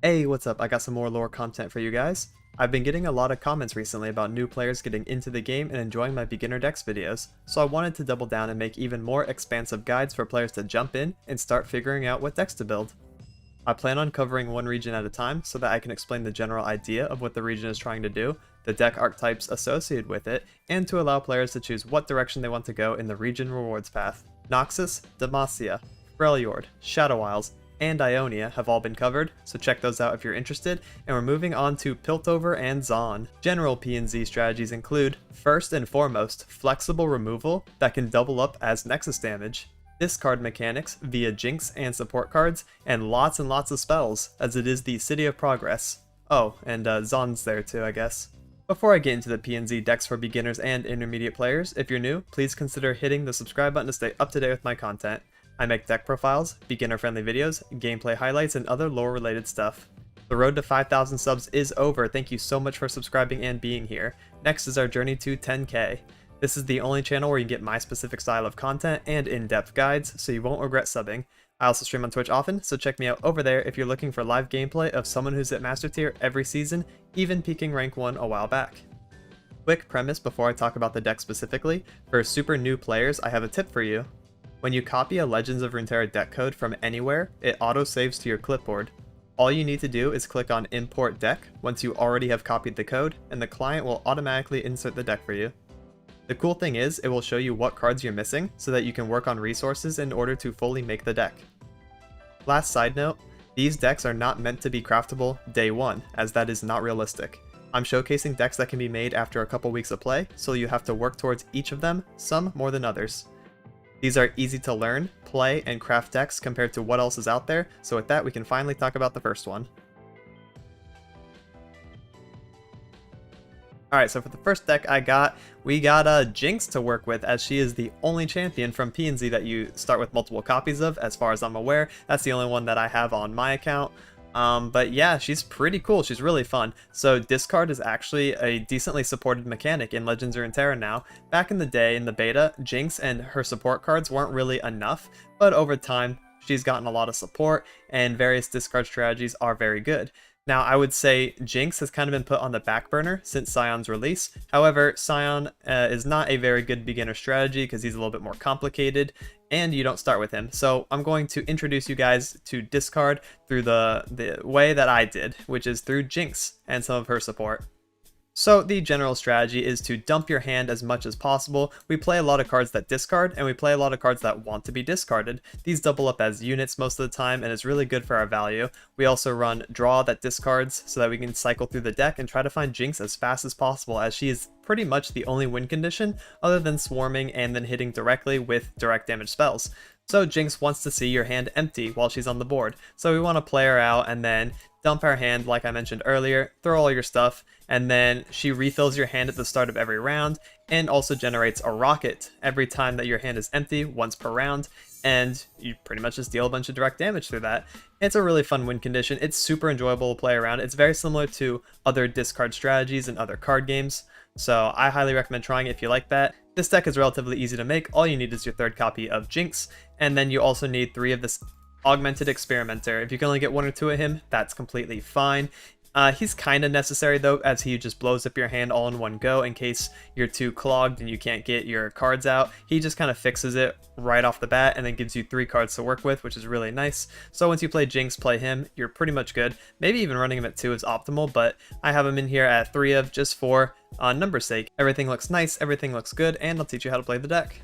Hey, what's up? I got some more lore content for you guys. I've been getting a lot of comments recently about new players getting into the game and enjoying my beginner decks videos, so I wanted to double down and make even more expansive guides for players to jump in and start figuring out what decks to build. I plan on covering one region at a time so that I can explain the general idea of what the region is trying to do, the deck archetypes associated with it, and to allow players to choose what direction they want to go in the region rewards path. Noxus, Demacia, Freljord, Shadow Isles, and Ionia have all been covered, so check those out if you're interested, and we're moving on to Piltover and Zaun. General P&Z strategies include, first and foremost, flexible removal that can double up as Nexus damage, discard mechanics via Jinx and support cards, and lots of spells, as it is the City of Progress. Oh, and Zaun's there too, I guess. Before I get into the P&Z decks for beginners and intermediate players, if you're new, please consider hitting the subscribe button to stay up to date with my content. I make deck profiles, beginner-friendly videos, gameplay highlights, and other lore-related stuff. The road to 5,000 subs is over, thank you so much for subscribing and being here. Next is our journey to 10k. This is the only channel where you get my specific style of content and in-depth guides, so you won't regret subbing. I also stream on Twitch often, so check me out over there if you're looking for live gameplay of someone who's at Master Tier every season, even peaking rank 1 a while back. Quick premise before I talk about the deck specifically, for super new players I have a tip for you. When you copy a Legends of Runeterra deck code from anywhere, it auto-saves to your clipboard. All you need to do is click on Import Deck once you already have copied the code, and the client will automatically insert the deck for you. The cool thing is, it will show you what cards you're missing, so that you can work on resources in order to fully make the deck. Last side note, these decks are not meant to be craftable day one, as that is not realistic. I'm showcasing decks that can be made after a couple weeks of play, so you have to work towards each of them, some more than others. These are easy to learn, play, and craft decks compared to what else is out there, so with that we can finally talk about the first one. Alright, so for the first deck we got Jinx to work with, as she is the only champion from P&Z that you start with multiple copies of, as far as I'm aware. That's the only one that I have on my account. But yeah, she's pretty cool. She's really fun. So discard is actually a decently supported mechanic in Legends of Runeterra now. Back in the day, in the beta, Jinx and her support cards weren't really enough, but over time, she's gotten a lot of support, and various discard strategies are very good. Now, I would say Jinx has kind of been put on the back burner since Sion's release. However, Sion is not a very good beginner strategy because he's a little bit more complicated, and you don't start with him. So I'm going to introduce you guys to discard through the way that I did, which is through Jinx and some of her support. So the general strategy is to dump your hand as much as possible. We play a lot of cards that discard, and we play a lot of cards that want to be discarded. These double up as units most of the time, and it's really good for our value. We also run draw that discards so that we can cycle through the deck and try to find Jinx as fast as possible, as she is pretty much the only win condition other than swarming and then hitting directly with direct damage spells. So Jinx wants to see your hand empty while she's on the board, so we want to play her out and then dump our hand like I mentioned earlier, throw all your stuff, and then she refills your hand at the start of every round, and also generates a rocket every time that your hand is empty, once per round, and you pretty much just deal a bunch of direct damage through that. It's a really fun win condition. It's super enjoyable to play around. It's very similar to other discard strategies and other card games, so I highly recommend trying it if you like that. This deck is relatively easy to make. All you need is your third copy of Jinx, and then you also need 3 of this Augmented Experimenter. If you can only get 1 or 2 of him, that's completely fine. He's kind of necessary though, as he just blows up your hand all in one go in case you're too clogged and you can't get your cards out. He just kind of fixes it right off the bat and then gives you 3 cards to work with, which is really nice. So once you play Jinx, play him, you're pretty much good. Maybe even running him at 2 is optimal, but I have him in here at 3 of just for numbers sake. Everything looks nice, everything looks good, and I'll teach you how to play the deck.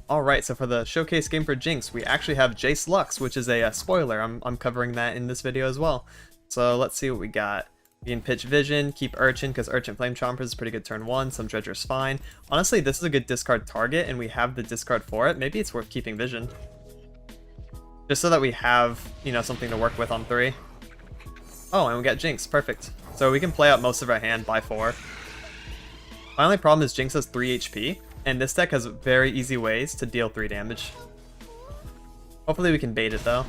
Alright, so for the showcase game for Jinx, we actually have Jayce Lux, which is a spoiler. I'm covering that in this video as well. So let's see what we got. We can pitch Vision, keep Urchin, because Urchin Flame Chomper is pretty good turn 1, some Dredger's fine. Honestly, this is a good discard target, and we have the discard for it. Maybe it's worth keeping Vision. Just so that we have, you know, something to work with on 3. Oh, and we got Jinx, perfect. So we can play out most of our hand by 4. My only problem is Jinx has 3 HP. And this deck has very easy ways to deal 3 damage. Hopefully we can bait it though.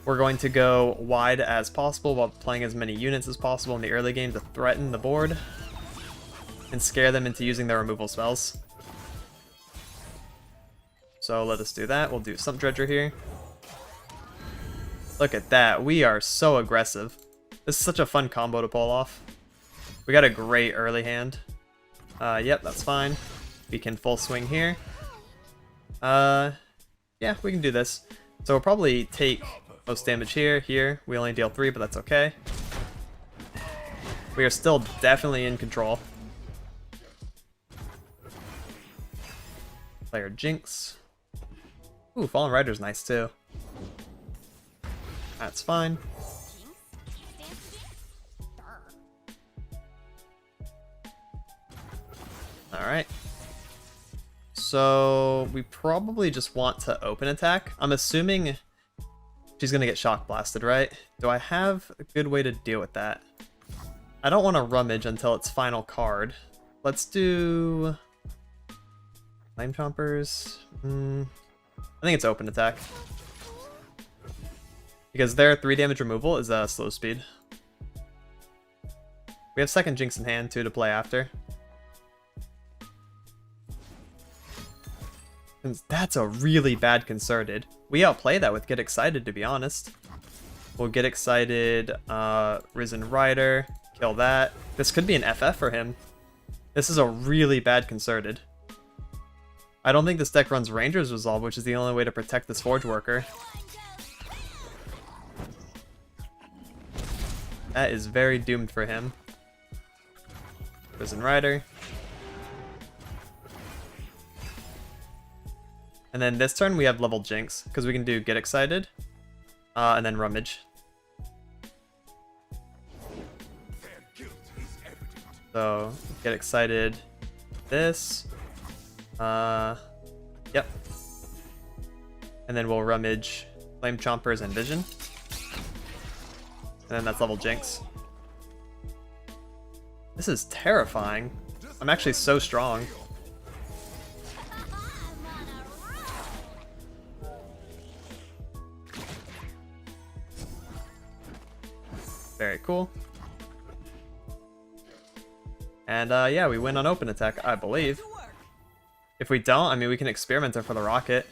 We're going to go wide as possible while playing as many units as possible in the early game to threaten the board and scare them into using their removal spells. So let us do that. We'll do some Dredger here. Look at that. We are so aggressive. This is such a fun combo to pull off. We got a great early hand. Yep, that's fine. We can full swing here. Yeah, we can do this. So we'll probably take most damage here. We only deal 3, but that's okay. We are still definitely in control. Player Jinx. Ooh, Fallen Rider's nice too. That's fine. Alright. So we probably just want to open attack. I'm assuming she's gonna get shock blasted, right? Do I have a good way to deal with that? I don't want to rummage until its final card. Let's do Flame Chompers. I think it's open attack. Because their 3 damage removal is a slow speed. We have second Jinx in hand too to play after. That's a really bad concerted. We outplay that with Get Excited, to be honest. We'll Get Excited, Risen Rider, kill that. This could be an FF for him. This is a really bad concerted. I don't think this deck runs Ranger's Resolve, which is the only way to protect this Forge Worker. That is very doomed for him. Risen Rider. And then this turn we have level Jinx, because we can do Get Excited, and then Rummage. So, Get Excited, this, yep. And then we'll Rummage Flame Chompers and Vision. And then that's level Jinx. This is terrifying. I'm actually so strong. Very cool. And yeah, we win on open attack, I believe. If we don't, I mean, we can experiment for the rocket.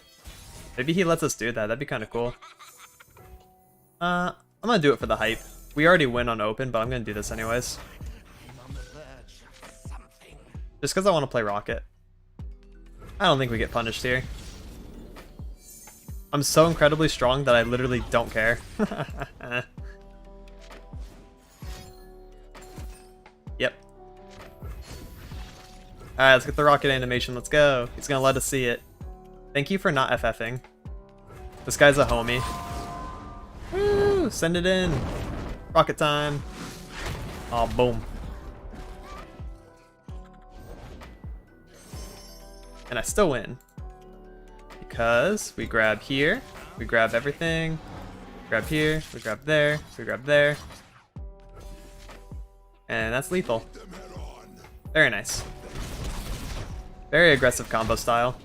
Maybe he lets us do that. That'd be kind of cool. I'm gonna do it for the hype. We already win on open, but I'm gonna do this anyways. Just because I want to play rocket. I don't think we get punished here. I'm so incredibly strong that I literally don't care. Yep. Alright, let's get the rocket animation. Let's go. He's gonna let us see it. Thank you for not FFing. This guy's a homie. Woo! Send it in. Rocket time. Oh, boom. And I still win. Because we grab here. We grab everything. Grab here. We grab there. We grab there. And that's lethal. Very nice. Very aggressive combo style.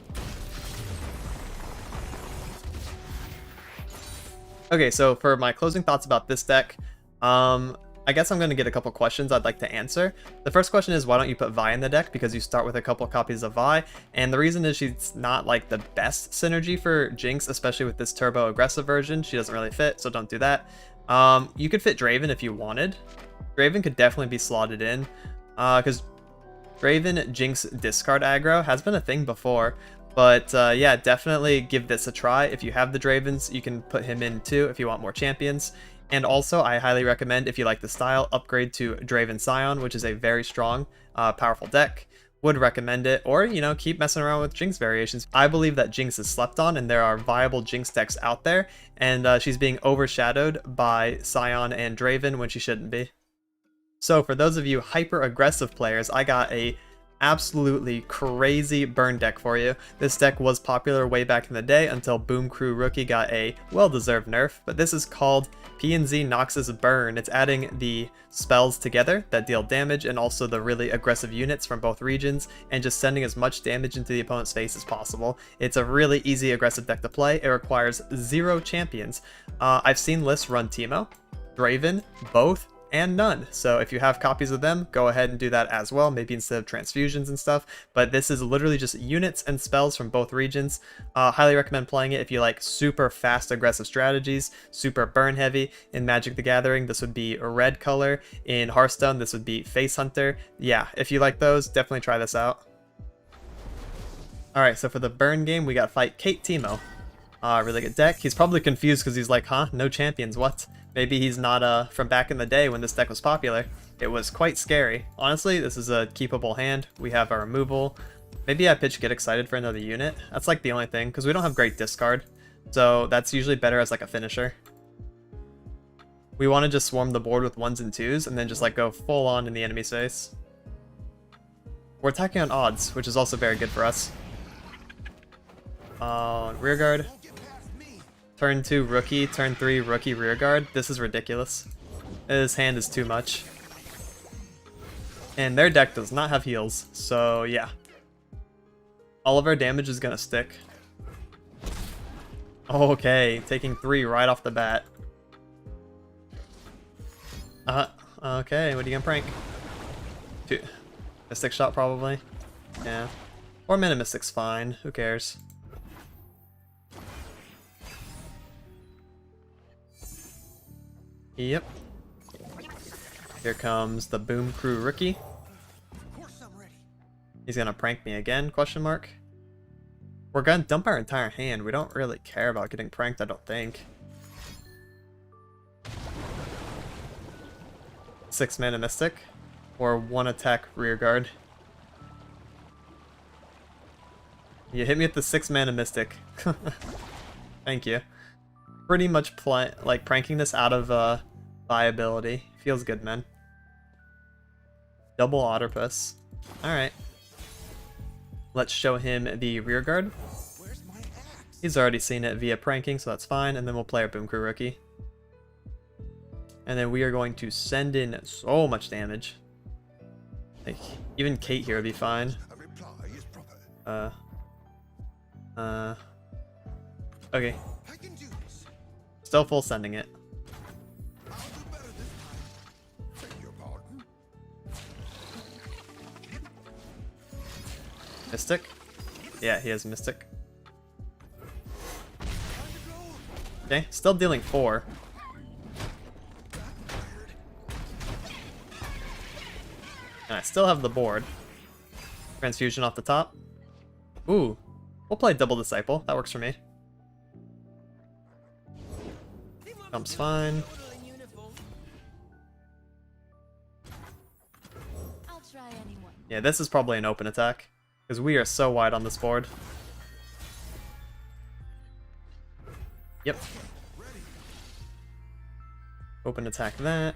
Okay, so for my closing thoughts about this deck, I guess I'm going to get a couple questions I'd like to answer. The first question is, why don't you put Vi in the deck? Because you start with a couple copies of Vi, and the reason is she's not like the best synergy for Jinx, especially with this turbo aggressive version. She doesn't really fit, so don't do that. You could fit Draven if you wanted. Draven could definitely be slotted in, because Draven Jinx discard aggro has been a thing before. But yeah, definitely give this a try. If you have the Dravens, you can put him in too if you want more champions. And also, I highly recommend, if you like the style, upgrade to Draven Scion, which is a very strong, powerful deck. Would recommend it, or, you know, keep messing around with Jinx variations. I believe that Jinx is slept on, and there are viable Jinx decks out there, and she's being overshadowed by Scion and Draven when she shouldn't be. So for those of you hyper-aggressive players, I got a absolutely crazy burn deck for you. This deck was popular way back in the day until Boom Crew Rookie got a well-deserved nerf, but this is called P&Z Noxus Burn. It's adding the spells together that deal damage and also the really aggressive units from both regions, and just sending as much damage into the opponent's face as possible. It's a really easy aggressive deck to play. It requires 0 champions. I've seen lists run Teemo, Draven, both, and none. So if you have copies of them, go ahead and do that as well, maybe instead of transfusions and stuff. But this is literally just units and spells from both regions. Highly recommend playing it if you like super fast aggressive strategies, super burn heavy. In Magic the Gathering, this would be a red color. In Hearthstone, this would be Face Hunter. Yeah, if you like those, definitely try this out. Alright, so for the burn game, we got fight Kate Timo. Really good deck. He's probably confused because he's like, huh? No champions, what? Maybe he's not from back in the day when this deck was popular. It was quite scary. Honestly, this is a keepable hand. We have our removal. Maybe I pitch Get Excited for another unit. That's like the only thing, because we don't have great discard. So that's usually better as like a finisher. We want to just swarm the board with 1s and 2s, and then just like go full on in the enemy's face. We're attacking on odds, which is also very good for us. Rearguard. Turn 2 rookie, turn 3 rookie rearguard. This is ridiculous. His hand is too much. And their deck does not have heals, so yeah. All of our damage is gonna stick. Okay, taking 3 right off the bat. Okay, what are you gonna prank? 2. Mystic Shot probably. Yeah. Or Mana Mystic's fine, who cares? Yep. Here comes the Boom Crew rookie. He's gonna prank me again, question mark. We're gonna dump our entire hand. We don't really care about getting pranked, I don't think. 6 mana Mystic. Or 1 attack rearguard. You hit me with the 6 mana Mystic. Thank you. Pretty much like pranking this out of viability. Feels good, man. Double Otterpuss. Alright. Let's show him the rearguard. He's already seen it via pranking, so that's fine. And then we'll play our Boom Crew rookie. And then we are going to send in so much damage. Like, even Kate here would be fine. Okay. Still full sending it. Mystic? Yeah, he has Mystic. Okay, still dealing 4. And I still have the board. Transfusion off the top. Ooh. We'll play Double Disciple. That works for me. Jump's fine. Yeah, this is probably an open attack. Because we are so wide on this board. Yep. Open attack that.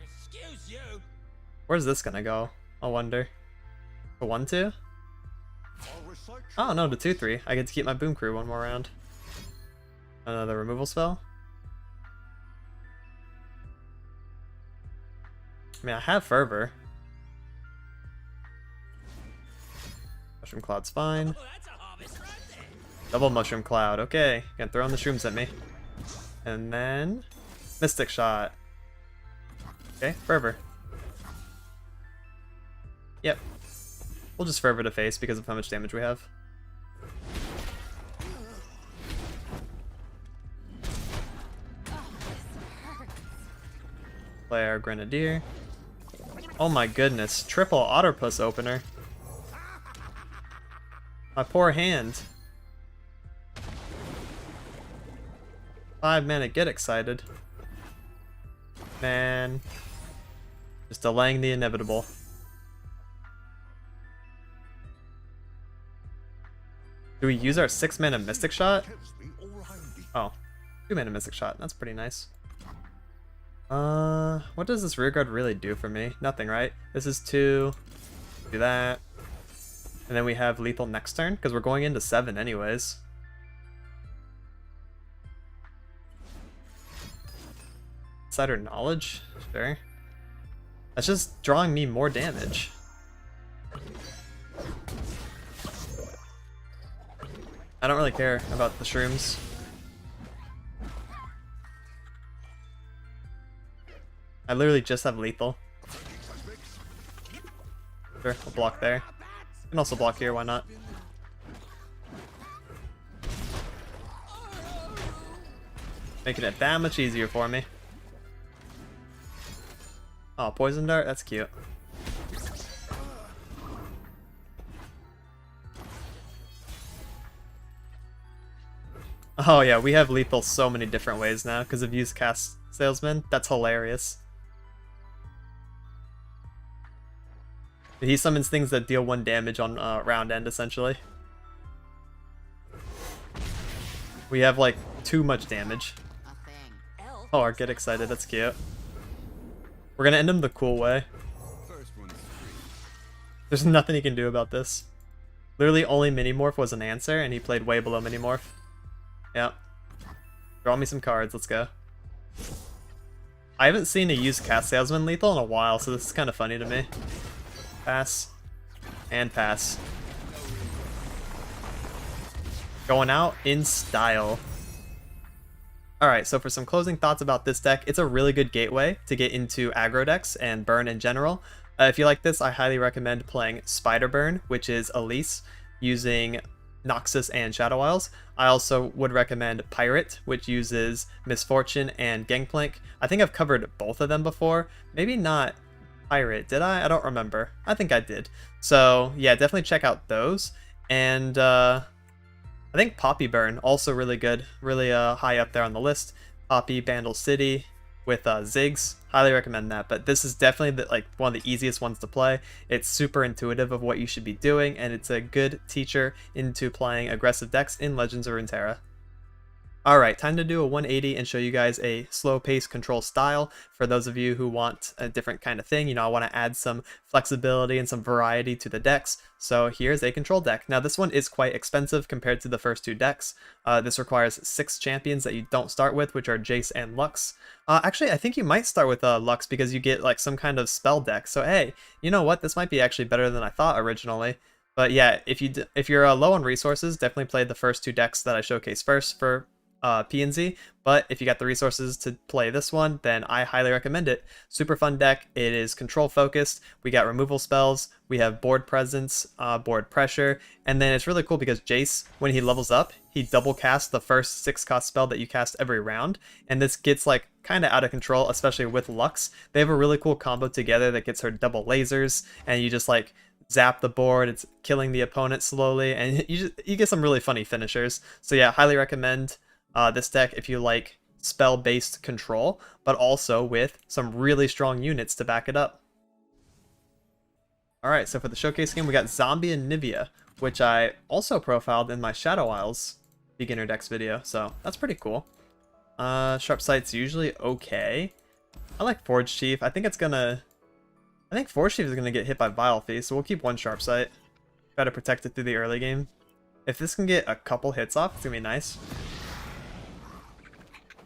Where's this gonna go? I wonder. A 1-2? Oh no, the 2-3. I get to keep my Boom Crew one more round. Another removal spell. I mean, I have Fervor. Mushroom Cloud's fine. Double Mushroom Cloud. Okay, gonna throw in the shrooms at me. And then Mystic Shot. Okay, Fervor. Yep. We'll just Fervor to face because of how much damage we have. Play our Grenadier. Oh my goodness, triple Otterpuss opener. My poor hand. 5 mana, Get Excited. Man. Just delaying the inevitable. Do we use our 6 mana Mystic Shot? Oh, 2 mana Mystic Shot. That's pretty nice. What does this rearguard really do for me? Nothing, right? This is 2. Do that. And then we have lethal next turn, because we're going into 7 anyways. Insider Knowledge? Sure. That's just drawing me more damage. I don't really care about the shrooms. I literally just have lethal. Sure, we'll block there. You can also block here, why not? Making it that much easier for me. Oh, poison dart? That's cute. Oh yeah, we have lethal so many different ways now because of use cast salesman. That's hilarious. He summons things that deal 1 damage on round end, essentially. We have like too much damage. Oh, get excited, that's cute. We're gonna end him the cool way. There's nothing he can do about this. Literally only Minimorph was an answer, and he played way below Minimorph. Yeah. Draw me some cards, let's go. I haven't seen a use cast salesman lethal in a while, so this is kind of funny to me. Pass. And pass. Going out in style. Alright, so for some closing thoughts about this deck, it's a really good gateway to get into aggro decks and burn in general. If you like this, I highly recommend playing Spider Burn, which is Elise, using Noxus and Shadow Isles. I also would recommend Pirate, which uses Misfortune and Gangplank. I think I've covered both of them before. Maybe not Pirate, did I? I don't remember. I think I did. So yeah, definitely check out those. And I think Poppy Burn, also really good, really high up there on the list. Poppy, Bandle City with Ziggs, highly recommend that. But this is definitely like one of the easiest ones to play. It's super intuitive of what you should be doing, and it's a good teacher into playing aggressive decks in Legends of Runeterra. Alright, time to do a 180 and show you guys a slow pace control style for those of you who want a different kind of thing. You know, I want to add some flexibility and some variety to the decks. So here's a control deck. Now this one is quite expensive compared to the first 2 decks. This requires 6 champions that you don't start with, which are Jayce and Lux. Actually, I think you might start with Lux because you get like some kind of spell deck. So hey, you know what? This might be actually better than I thought originally. But yeah, if you're low on resources, definitely play the first 2 decks that I showcase first for P&Z, but if you got the resources to play this one, then I highly recommend it. Super fun deck. It is control focused. We got removal spells, we have board presence, board pressure, and then it's really cool because Jayce, when he levels up, he double casts the first 6-cost spell that you cast every round, and this gets like kind of out of control, especially with Lux. They have a really cool combo together that gets her double lasers, and you just like zap the board, it's killing the opponent slowly, and you get some really funny finishers. So yeah, highly recommend this deck if you like spell-based control, but also with some really strong units to back it up. Alright, so for the showcase game, we got Zombie and Nivea, which I also profiled in my Shadow Isles beginner decks video, so that's pretty cool. Sharp Sight's usually okay. I like Forge Chief. I think Forge Chief is gonna get hit by Vile Feast, so we'll keep 1 Sharp Sight. Try to protect it through the early game. If this can get a couple hits off, it's gonna be nice.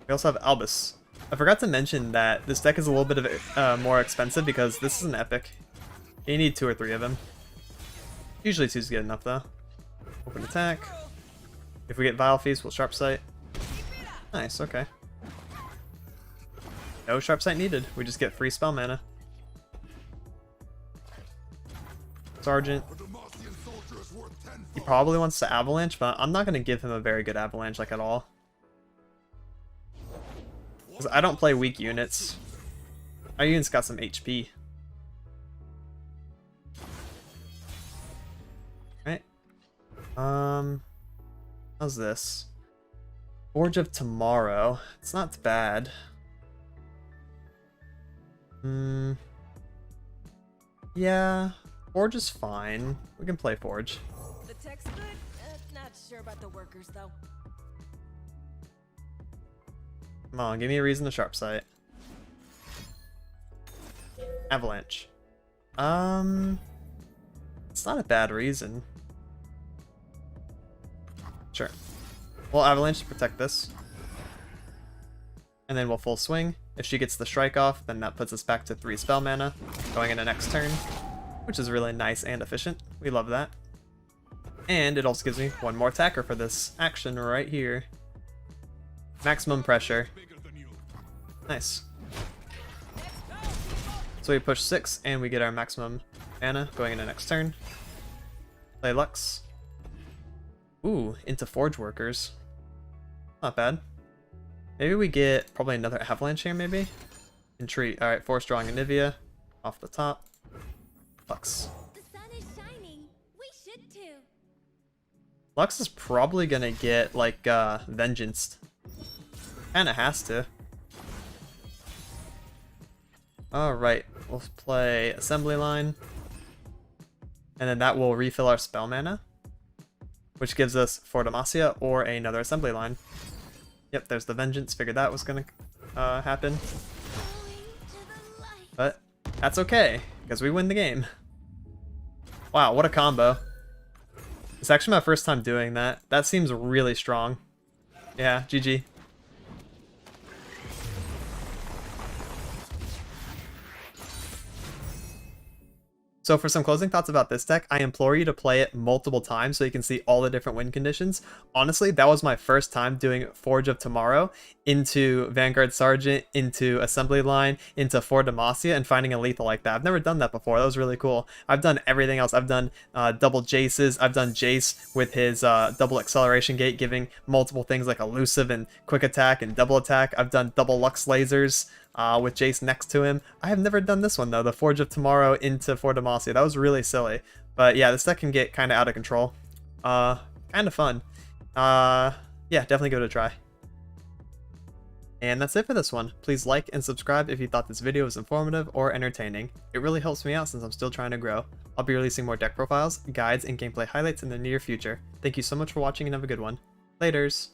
We also have Albus. I forgot to mention that this deck is a little bit of more expensive because this is an epic. You need 2 or 3 of them. Usually 2's good enough though. Open attack. If we get Vile Feast, we'll Sharp Sight. Nice, okay. No Sharp Sight needed. We just get free spell mana. Sergeant. He probably wants to Avalanche, but I'm not going to give him a very good Avalanche like at all. Because I don't play weak units. Our unit's got some HP. Right. How's this? Forge of Tomorrow. It's not bad. Yeah. Forge is fine. We can play Forge. The tech's good. Not sure about the workers though. Come on, give me a reason to Sharp Sight. Avalanche. It's not a bad reason. Sure. We'll Avalanche to protect this. And then we'll full swing. If she gets the strike off, then that puts us back to 3 spell mana, going into next turn, which is really nice and efficient. We love that. And it also gives me 1 more attacker for this action right here. Maximum pressure. Nice. So we push 6 and we get our maximum mana going into next turn. Play Lux. Ooh, into Forge Workers. Not bad. Maybe we get probably another Avalanche here, maybe? Entreat. Alright, Force Drawing Anivia off the top. Lux. The sun is shining. We should too. Lux is probably gonna get, like, Vengeanced. Kinda has to. Alright, we'll play Assembly Line. And then that will refill our spell mana, which gives us For Demacia or another Assembly Line. Yep, there's the Vengeance. Figured that was gonna happen. But that's okay, because we win the game. Wow, what a combo. It's actually my first time doing that. That seems really strong. Yeah, GG. So for some closing thoughts about this deck, I implore you to play it multiple times so you can see all the different win conditions. Honestly, that was my first time doing Forge of Tomorrow into Vanguard Sergeant, into Assembly Line, into For Demacia, and finding a lethal like that. I've never done that before. That was really cool. I've done everything else. I've done double Jayces. I've done Jayce with his double acceleration gate, giving multiple things like elusive and quick attack and double attack. I've done double Lux lasers. With Jayce next to him. I have never done this one though, the Forge of Tomorrow into For Demacia. That was really silly. But yeah, this deck can get kind of out of control. Kind of fun. Yeah, definitely give it a try. And that's it for this one. Please like and subscribe if you thought this video was informative or entertaining. It really helps me out since I'm still trying to grow. I'll be releasing more deck profiles, guides, and gameplay highlights in the near future. Thank you so much for watching and have a good one. Laters!